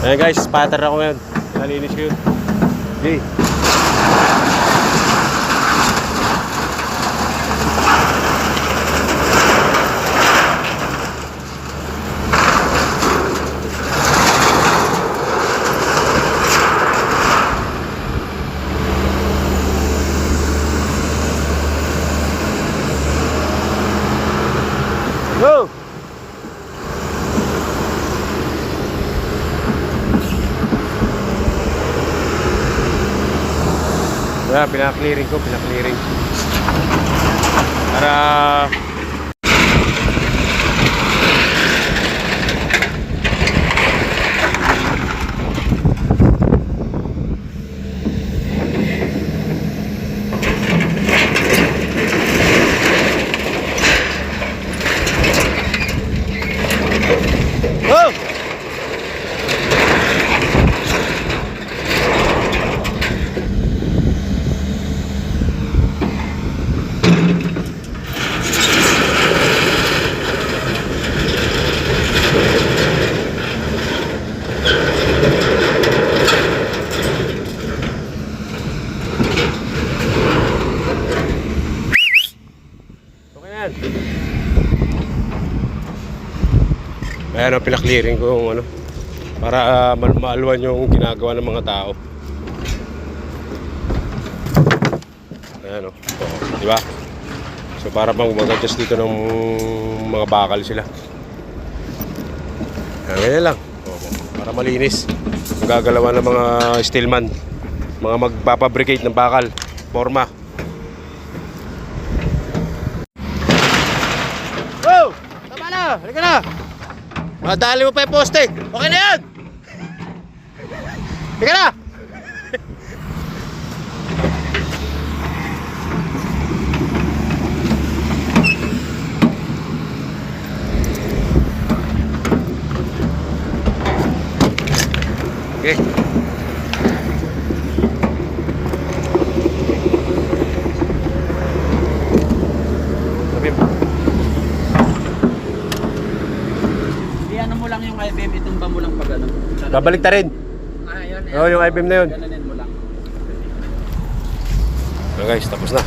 Ayan guys, spatter ako ngayon. Nalinis ko yun. Okay. Go! Wala, pinaka-clearing ko, pinaka-clearing. Para ayan ang pinaka-clearing ko yung ano, para maaluan yung ginagawa ng mga tao. Ayan o, di ba? So para bang mag-adjust dito ng mga bakal sila. Ayan, ganyan lang. Para malinis. Ang gagalawan ng mga steelman, mga magpapabricate ng bakal, forma. Oh! Tama na! Halika na! Madali mo pa yung poste. Okay na yan. Higa na. Okay. Yung I-beam, itumba mo lang pag ano. Babalik ta rin. Ah, yun. Oo, yung I-beam na yun. Gananin mo lang. So guys, tapos na.